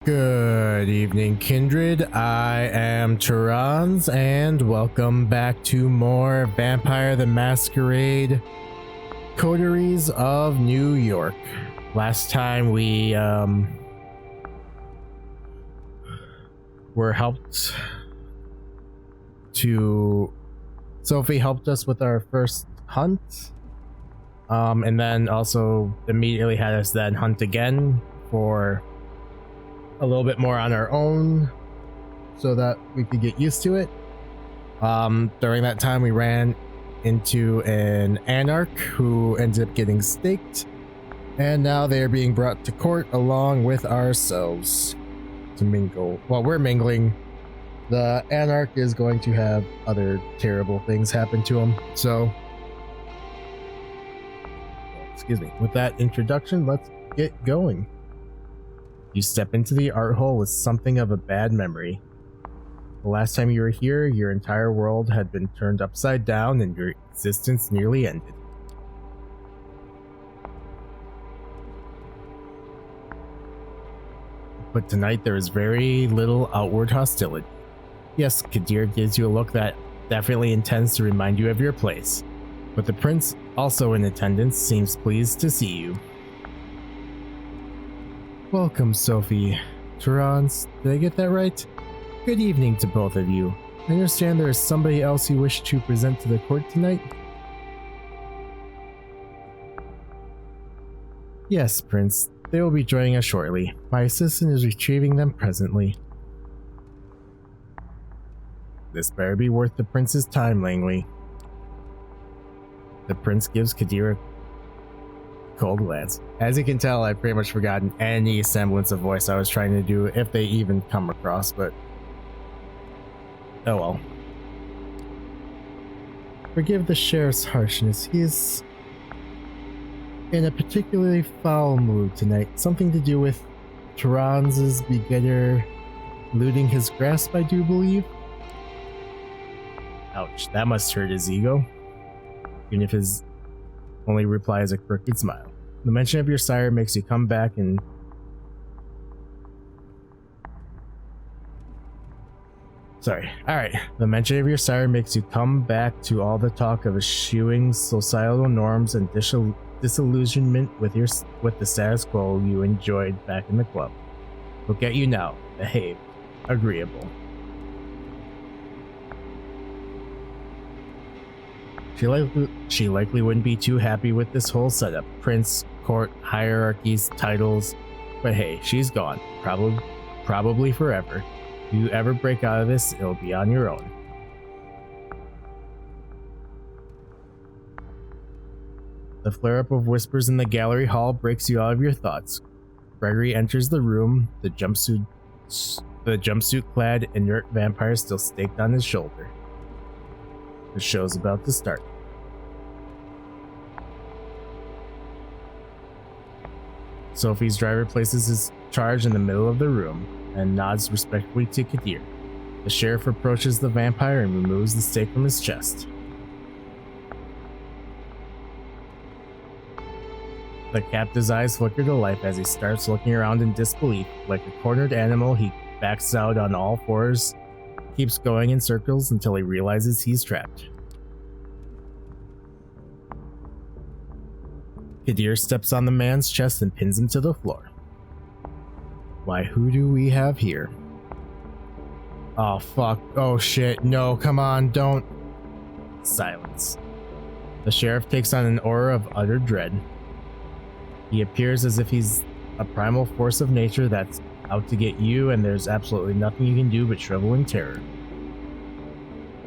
Good evening, kindred. I am Teranz, and welcome back to more Vampire the Masquerade Coteries of New York. Last time we were helped to... Sophie helped us with our first hunt, and then also immediately had us then hunt again for a little bit more on our own so that we could get used to it. During that time we ran into an anarch who ended up getting staked, and now they are being brought to court along with ourselves to mingle. While we're mingling, the anarch is going to have other terrible things happen to him. So, excuse me, with that introduction, let's get going. You step into the art hole with something of a bad memory. The last time you were here, your entire world had been turned upside down and your existence nearly ended. But tonight there is very little outward hostility. Yes, Kadir gives you a look that definitely intends to remind you of your place, but the prince, also in attendance, seems pleased to see you. Welcome, Sophie. Teranz, did I get that right? Good evening to both of you. I understand there is somebody else you wish to present to the court tonight? Yes, Prince. They will be joining us shortly. My assistant is retrieving them presently. This better be worth the prince's time, Langley. The prince gives Kadir a cold glance. As you can tell, I've pretty much forgotten any semblance of voice I was trying to do, if they even come across, but oh well. Forgive the sheriff's harshness. He is in a particularly foul mood tonight. Something to do with Teranz's beginner looting his grasp, I do believe. Ouch, that must hurt his ego. Even if his only reply is a crooked smile. The mention of your sire makes you come back and... Alright. The mention of your sire makes you come back to all the talk of eschewing societal norms and disillusionment with the status quo you enjoyed back in the club. Look at you now. Behaved. Agreeable. She likely wouldn't be too happy with this whole setup. Prince, court, hierarchies, titles. But hey, she's gone. Probably forever. If you ever break out of this, it'll be on your own. The flare-up of whispers in the gallery hall breaks you out of your thoughts. Gregory enters the room, the jumpsuit-clad inert vampire still staked on his shoulder. The show's about to start. Sophie's driver places his charge in the middle of the room and nods respectfully to Kadir. The sheriff approaches the vampire and removes the stake from his chest. The captive's eyes flicker to life as he starts looking around in disbelief. Like a cornered animal, he backs out on all fours, keeps going in circles until he realizes he's trapped. Kadir steps on the man's chest and pins him to the floor. Why, who do we have here? Oh fuck, oh shit, no, come on, don't. Silence. The sheriff takes on an aura of utter dread. He appears as if he's a primal force of nature that's out to get you, and there's absolutely nothing you can do but shrivel in terror.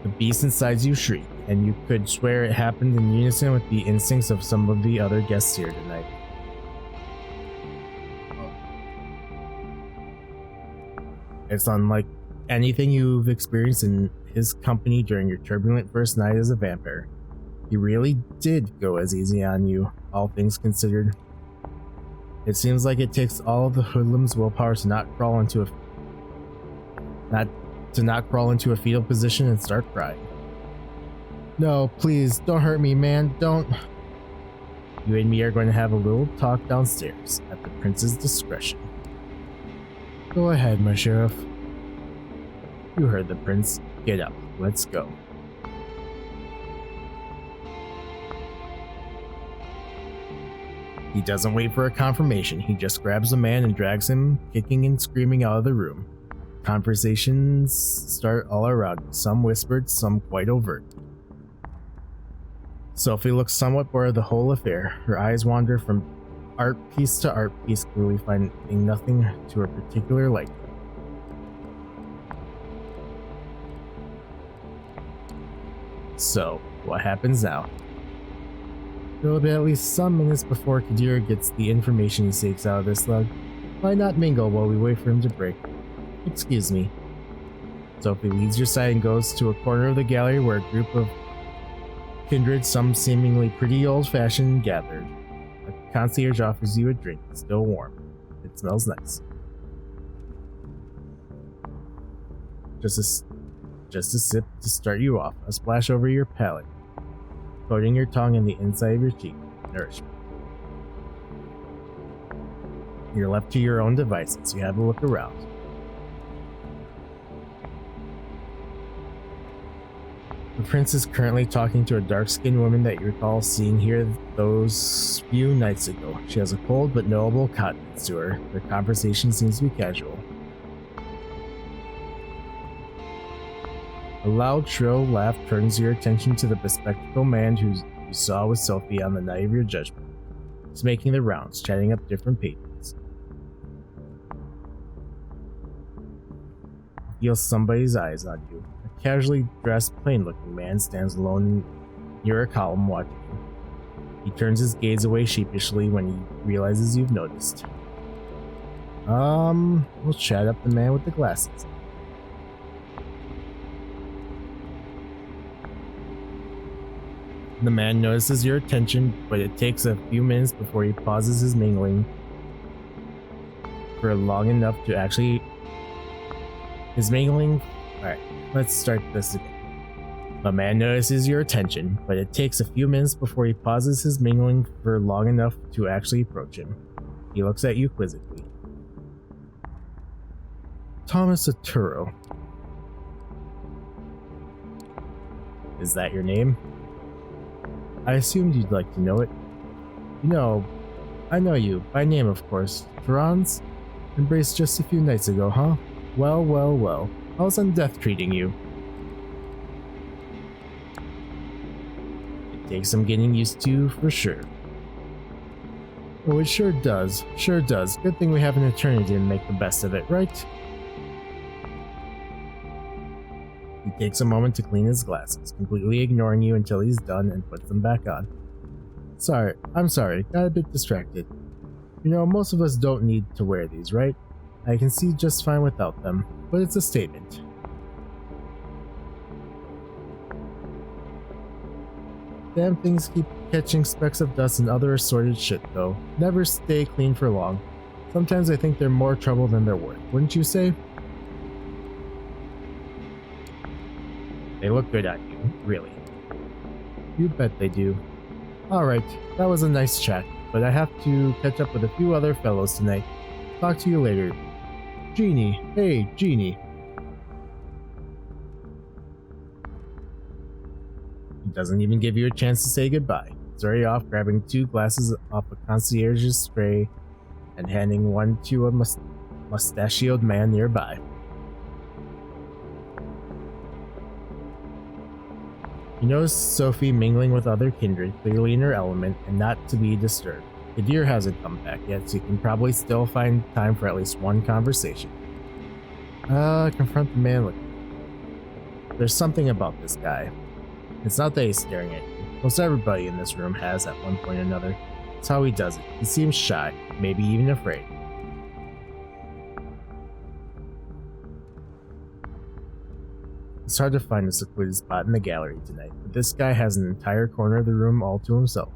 The beast inside you shriek, and you could swear it happened in unison with the instincts of some of the other guests here tonight. It's unlike anything you've experienced in his company during your turbulent first night as a vampire. He really did go as easy on you, all things considered. It seems like it takes all of the hoodlum's willpower to not crawl into a fetal position and start crying. No, please, don't hurt me, man, don't. You and me are going to have a little talk downstairs, at the prince's discretion. Go ahead, my sheriff. You heard the prince. Get up. Let's go. He doesn't wait for a confirmation. He just grabs the man and drags him, kicking and screaming, out of the room. Conversations start all around, some whispered, some quite overt. Sophie looks somewhat bored of the whole affair. Her eyes wander from art piece to art piece, clearly finding nothing to her particular liking. So, what happens now? It'll be at least some minutes before Kadir gets the information he seeks out of this slug. Why not mingle while we wait for him to break? Excuse me. Sophie leaves your side and goes to a corner of the gallery where a group of kindred, some seemingly pretty old-fashioned, gathered. A concierge offers you a drink, still warm. It smells nice. Just a sip to start you off, a splash over your palate, coating your tongue and the inside of your cheek. Nourishment. You're left to your own devices. You have a look around. The prince is currently talking to a dark-skinned woman that you recall seeing here those few nights ago. She has a cold but knowable countenance to her. Their conversation seems to be casual. A loud, shrill laugh turns your attention to the bespectacled man who you saw with Sophie on the night of your judgment. He's making the rounds, chatting up different patrons. You feel somebody's eyes on you. A casually dressed, plain-looking man stands alone near a column watching you. He turns his gaze away sheepishly when he realizes you've noticed. We'll chat up the man with the glasses. The man notices your attention, but it takes a few minutes before he pauses his mingling for long enough to actually... Alright, let's start this again. The man notices your attention, but it takes a few minutes before he pauses his mingling for long enough to actually approach him. He looks at you quizzically. Thomas Arturo. Is that your name? I assumed you'd like to know it. You know, I know you, by name of course. Teranz? Embraced just a few nights ago, huh? Well, well, well. How's Undeath treating you? It takes some getting used to, for sure. Oh, it sure does. Sure does. Good thing we have an eternity to make the best of it, right? He takes a moment to clean his glasses, completely ignoring you until he's done and puts them back on. I'm sorry, got a bit distracted. You know, most of us don't need to wear these, right? I can see just fine without them, but it's a statement. Damn things keep catching specks of dust and other assorted shit though. Never stay clean for long. Sometimes I think they're more trouble than they're worth, wouldn't you say? They look good on you, really. You bet they do. Alright, that was a nice chat, but I have to catch up with a few other fellows tonight. Talk to you later. Jeannie, hey, Jeannie. He doesn't even give you a chance to say goodbye. He's already off grabbing 2 glasses off a concierge's tray and handing one to a mustachioed man nearby. You notice Sophie mingling with other kindred, clearly in her element and not to be disturbed. Kadir hasn't come back yet, so you can probably still find time for at least one conversation. Confront the man with... There's something about this guy. It's not that he's staring at you. Most everybody in this room has at one point or another. It's how he does it. He seems shy, maybe even afraid. It's hard to find a secluded spot in the gallery tonight, but this guy has an entire corner of the room all to himself.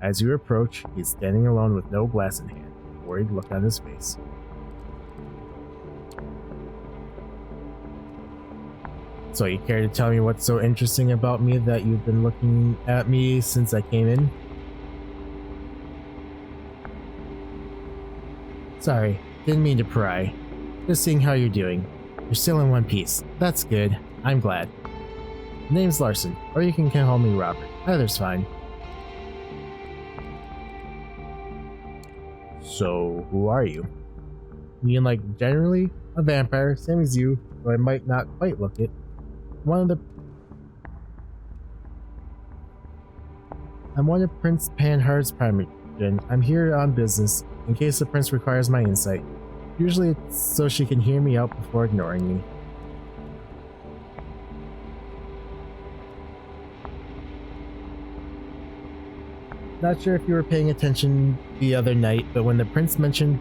As you approach, he's standing alone with no glass in hand, a worried look on his face. So you care to tell me what's so interesting about me that you've been looking at me since I came in? Sorry, didn't mean to pry. Just seeing how you're doing. You're still in one piece. That's good. I'm glad. Name's Larson, or you can call me Robert. Either's fine. So, who are you? You mean, like, generally? A vampire, same as you, though I might not quite look it. I'm one of Prince Panhard's primogen. I'm here on business, in case the prince requires my insight. Usually it's so she can hear me out before ignoring me. Not sure if you were paying attention the other night, but when the prince mentioned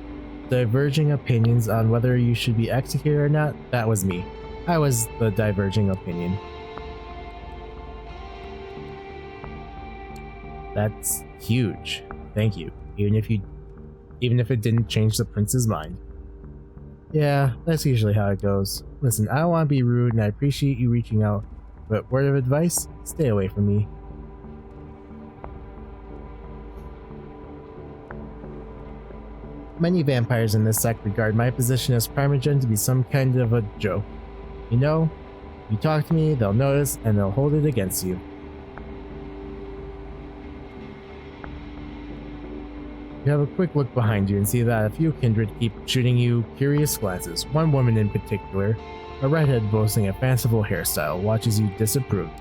diverging opinions on whether you should be executed or not, that was me. I was the diverging opinion. That's huge. Thank you. Even if it didn't change the prince's mind. Yeah, that's usually how it goes. Listen, I don't want to be rude and I appreciate you reaching out, but word of advice, stay away from me. Many vampires in this sect regard my position as primogen to be some kind of a joke. You know, you talk to me, they'll notice, and they'll hold it against you. You have a quick look behind you and see that a few kindred keep shooting you curious glances. One woman in particular, a redhead boasting a fanciful hairstyle, watches you disapprovingly.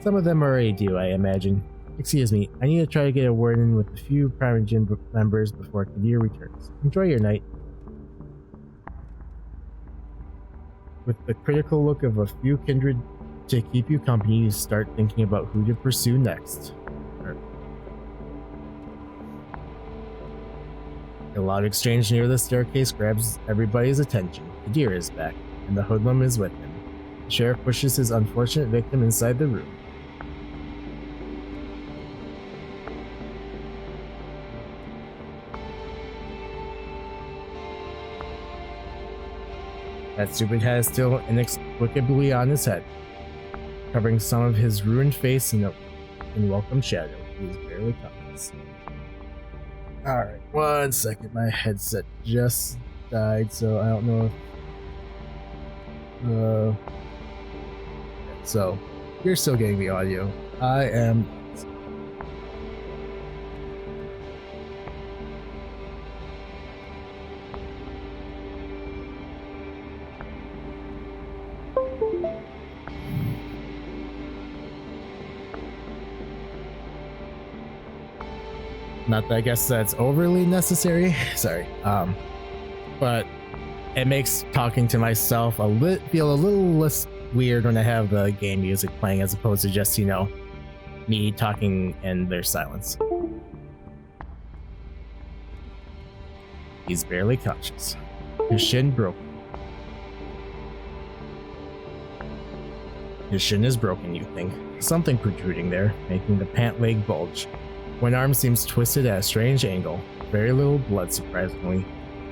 Some of them already do, I imagine. Excuse me, I need to try to get a word in with a few primogen members before Kadir returns. Enjoy your night. With the critical look of a few kindred to keep you company, you start thinking about who to pursue next. A loud exchange near the staircase grabs everybody's attention. Kadir is back, and the hoodlum is with him. The sheriff pushes his unfortunate victim inside the room. That stupid hat is still inexplicably on his head, covering some of his ruined face in welcome shadow. He is barely conscious. Alright, one second. My headset just died, so I don't know if... So, you're still getting the audio. I am... Not that I guess that's overly necessary. Sorry. But it makes talking to myself feel a little less weird when I have the game music playing as opposed to just, you know, me talking and there's silence. He's barely conscious. His shin broken. His shin is broken, you think. Something protruding there, making the pant leg bulge. One arm seems twisted at a strange angle. Very little blood, surprisingly,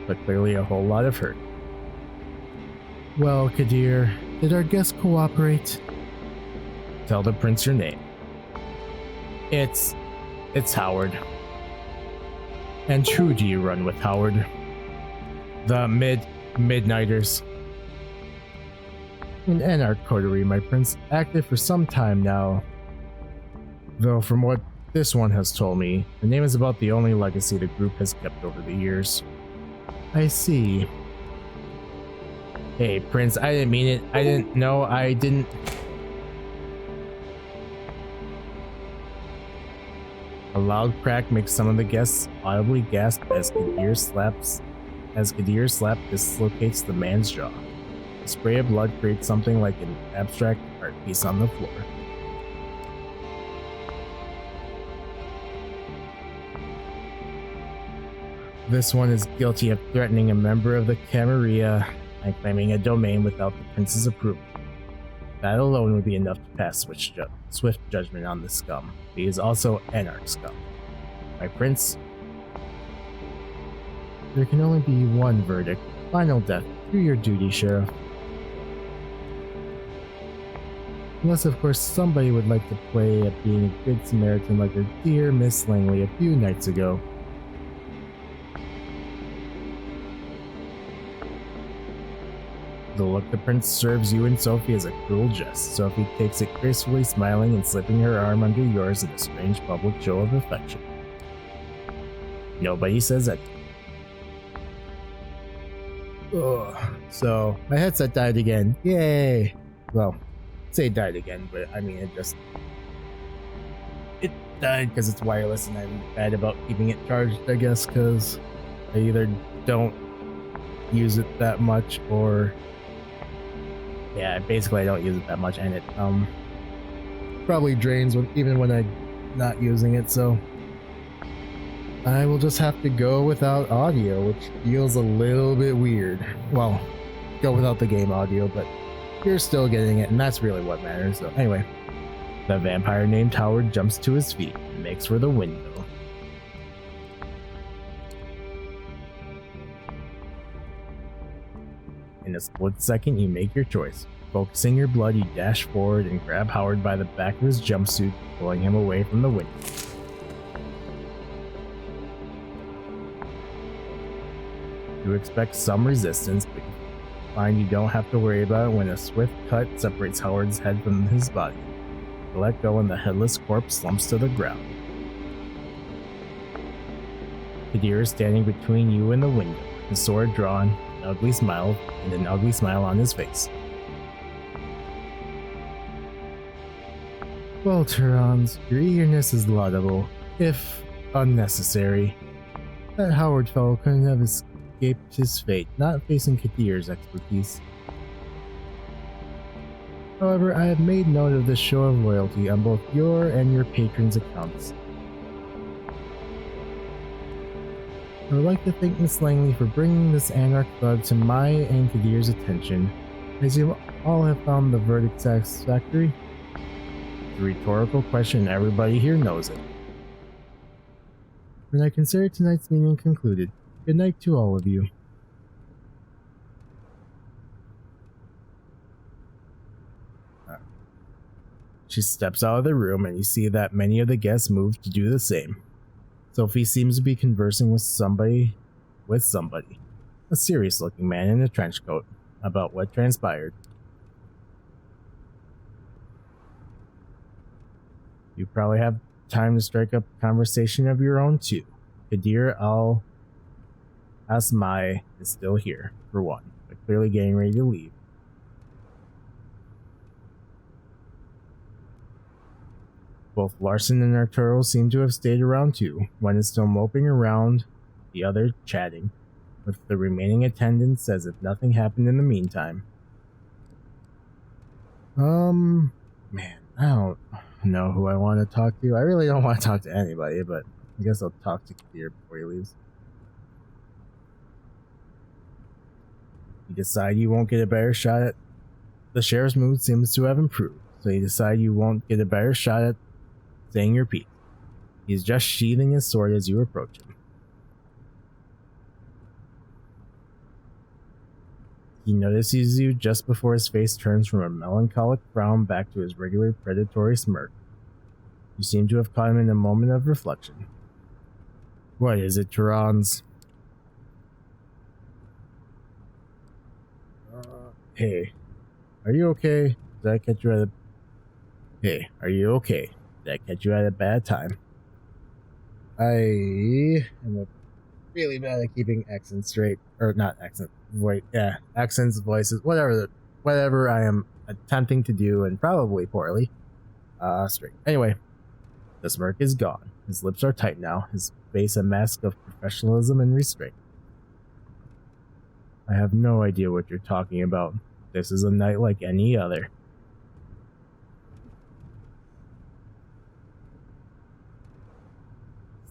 but clearly a whole lot of hurt. Well, Kadir, did our guest cooperate? Tell the prince your name. It's Howard. And who do you run with, Howard? The Midnighters. An Anarch Coterie, my prince, active for some time now. Though from what this one has told me, the name is about the only legacy the group has kept over the years. I see. Hey, Prince, I didn't mean it. I didn't know. I didn't... A loud crack makes some of the guests audibly gasp as Kadir slap dislocates the man's jaw. A spray of blood creates something like an abstract art piece on the floor. This one is guilty of threatening a member of the Camarilla and claiming a domain without the prince's approval. That alone would be enough to pass swift judgment on this scum. He is also Anarch scum. My prince, there can only be one verdict. Final death. Do your duty, Sheriff. Unless, of course, somebody would like to play at being a good Samaritan like our dear Miss Langley a few nights ago. The look the prince serves you and Sophie is a cruel jest. Sophie takes it gracefully, smiling and slipping her arm under yours in a strange public show of affection. Nobody says that. Ugh. So, my headset died again. Yay! Well, say it died again, but I mean, it died because it's wireless and I'm bad about keeping it charged, I guess, because I either don't use it that much or yeah, basically I don't use it that much, and it probably drains even when I'm not using it, so I will just have to go without audio, which feels a little bit weird. Well, go without the game audio, but you're still getting it, and that's really what matters. So anyway, the vampire named Howard jumps to his feet and makes for the window. In a split second, you make your choice. Focusing your blood, you dash forward and grab Howard by the back of his jumpsuit, pulling him away from the window. You expect some resistance, but you find you don't have to worry about it when a swift cut separates Howard's head from his body. You let go and the headless corpse slumps to the ground. Kadir is standing between you and the window, his sword drawn, an ugly smile on his face. Well, Teranz, your eagerness is laudable, if unnecessary. That Howard fellow couldn't have escaped his fate, not facing Kadir's expertise. However, I have made note of this show of loyalty on both your and your patron's accounts. I would like to thank Miss Langley for bringing this Anarch bug to my and Kadir's attention. As you all have found the verdict satisfactory? It's a rhetorical question, everybody here knows it. When I consider tonight's meeting concluded, good night to all of you. She steps out of the room and you see that many of the guests move to do the same. Sophie seems to be conversing with somebody, a serious looking man in a trench coat, about what transpired. You probably have time to strike up a conversation of your own too. Kadir Asmai is still here, for one, but clearly getting ready to leave. Both Larson and Arturo seem to have stayed around too. One is still moping around, the other chatting, with the remaining attendants as if nothing happened in the meantime. Man, I don't know who I want to talk to. I really don't want to talk to anybody, but I guess I'll talk to Kadir before he leaves. You decide you won't get a better shot at... The sheriff's mood seems to have improved, so you decide you won't get a better shot at saying your piece. He's just sheathing his sword as you approach him. He notices you just before his face turns from a melancholic frown back to his regular predatory smirk. You seem to have caught him in a moment of reflection. What is it, Teranz? Hey, are you okay? Did I catch you at a... Hey, are you okay? Did I catch you at a bad time? I am really bad at keeping accents straight. Or not accent. Wait, yeah. Accents, voices, whatever I am attempting to do, and probably poorly. Straight. Anyway, the smirk is gone. His lips are tight now, his face a mask of professionalism and restraint. I have no idea what you're talking about. This is a night like any other.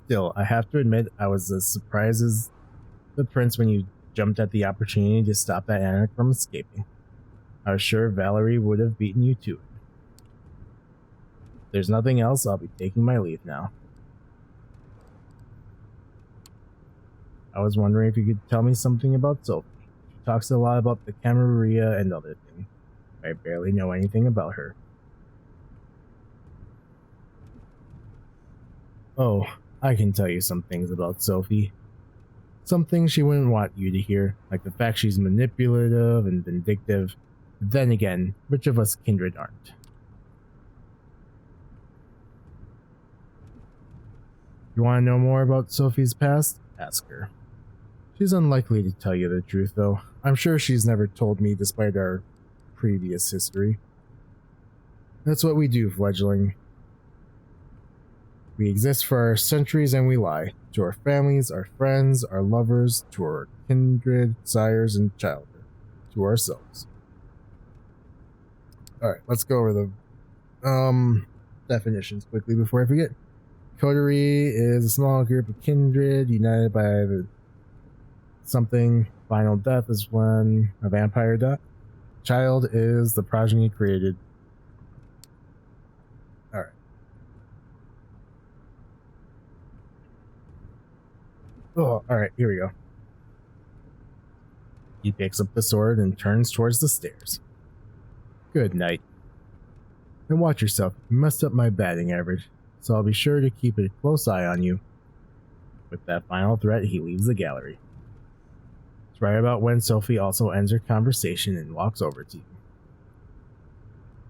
Still, I have to admit I was as surprised as the prince when you jumped at the opportunity to stop that Anarch from escaping. I was sure Valerie would have beaten you to it. If there's nothing else, I'll be taking my leave now. I was wondering if you could tell me something about Sophie. She talks a lot about the Camarilla and other things. I barely know anything about her. Oh, I can tell you some things about Sophie. Some things she wouldn't want you to hear, like the fact she's manipulative and vindictive. But then again, which of us kindred aren't? You want to know more about Sophie's past? Ask her. She's unlikely to tell you the truth, though. I'm sure she's never told me despite our previous history. That's what we do, fledgling. We exist for our centuries and we lie. To our families, our friends, our lovers, to our kindred, sires, and childhood. To ourselves. Alright, let's go over the definitions quickly before I forget. Coterie is a small group of kindred united by the something. Final death is when a vampire dies. Child is the progeny created. Alright. Oh, alright, here we go. He picks up the sword and turns towards the stairs. Good night. And watch yourself. You messed up my batting average, so I'll be sure to keep a close eye on you. With that final threat, he leaves the gallery. It's right about when Sophie also ends her conversation and walks over to you.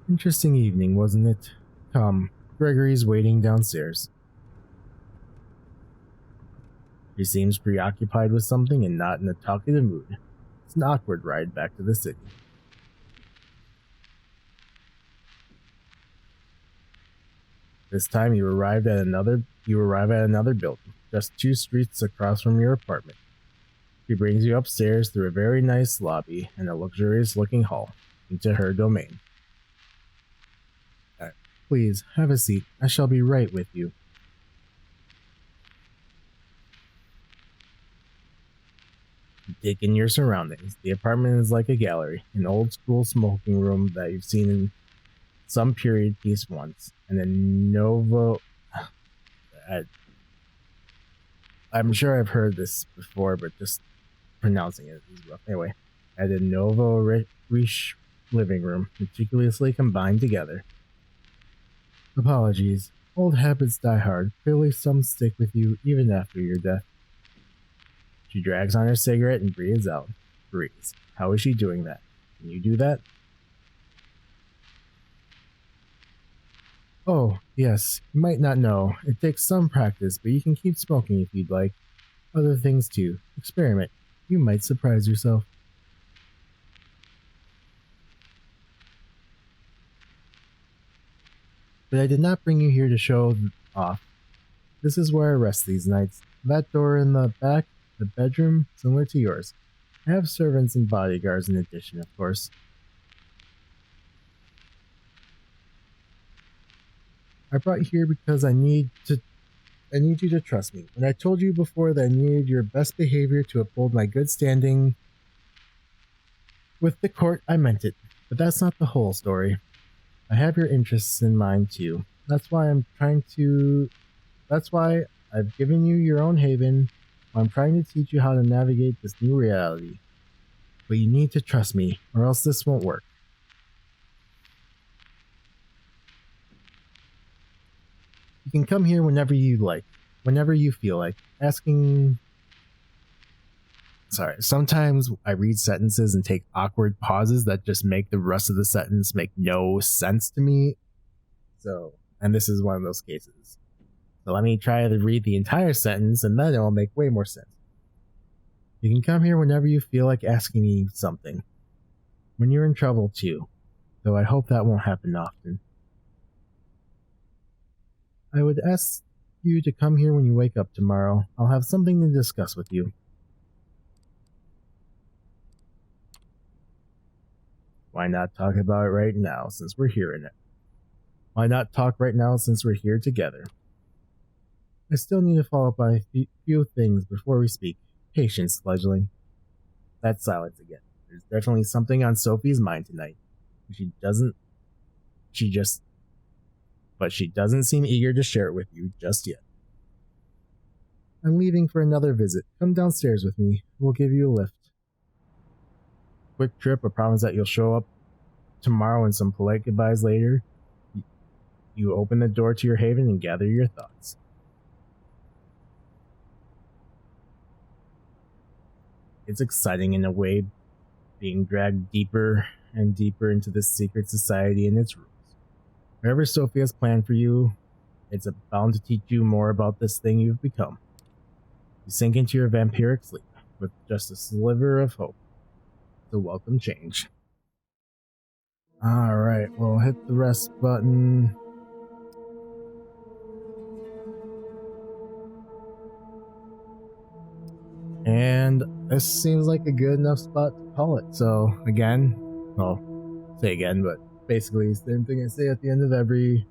Interesting evening, wasn't it? Come, Gregory's waiting downstairs. She seems preoccupied with something and not in a talkative mood. It's an awkward ride back to the city. This time you arrive at another building, just 2 streets across from your apartment. She brings you upstairs through a very nice lobby and a luxurious looking hall into her domain. Please, have a seat. I shall be right with you. Take in your surroundings. The apartment is like a gallery, an old school smoking room that you've seen in some period piece once, and a novo... I'm sure I've heard this before, but just pronouncing it is rough. Anyway, at a novo riche living room, meticulously combined together. Apologies. Old habits die hard. Clearly some stick with you even after your death. She drags on her cigarette and breathes out. Breathes. How is she doing that? Can you do that? Oh, yes. You might not know. It takes some practice, but you can keep smoking if you'd like. Other things too. Experiment. You might surprise yourself. But I did not bring you here to show off. This is where I rest these nights. That door in the back, the bedroom, similar to yours. I have servants and bodyguards in addition, of course. I brought you here because I need you to trust me. When I told you before that I needed your best behavior to uphold my good standing with the court, I meant it. But that's not the whole story. I have your interests in mind too. That's why I've given you your own haven. I'm trying to teach you how to navigate this new reality. But you need to trust me, or else this won't work. You can come here whenever you like, whenever you feel like. Sometimes I read sentences and take awkward pauses that just make the rest of the sentence make no sense to me. And this is one of those cases. So let me try to read the entire sentence and then it'll make way more sense. You can come here whenever you feel like asking me something. When you're in trouble too, though I hope that won't happen often. I would ask you to come here when you wake up tomorrow. I'll have something to discuss with you. Why not talk about it right now since we're here in it? Why not talk right now since we're here together? I still need to follow up on a few things before we speak. Patience, fledgling. That silence again. There's definitely something on Sophie's mind tonight. But she doesn't seem eager to share it with you just yet. I'm leaving for another visit. Come downstairs with me. We'll give you a lift. Quick trip, a promise that you'll show up tomorrow and some polite goodbyes later. You open the door to your haven and gather your thoughts. It's exciting in a way, being dragged deeper and deeper into this secret society and its rules. Whatever Sophia's planned for you, it's bound to teach you more about this thing you've become. You sink into your vampiric sleep with just a sliver of hope. It's a welcome change. Alright, we'll hit the rest button. And this seems like a good enough spot to call it. So again, well, say again, but basically same thing I say at the end of every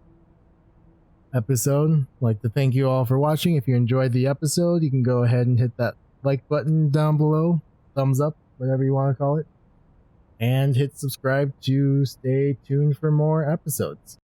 episode. I'd like to thank you all for watching. If you enjoyed the episode, you can go ahead and hit that like button down below, thumbs up, whatever you want to call it, and hit subscribe to stay tuned for more episodes.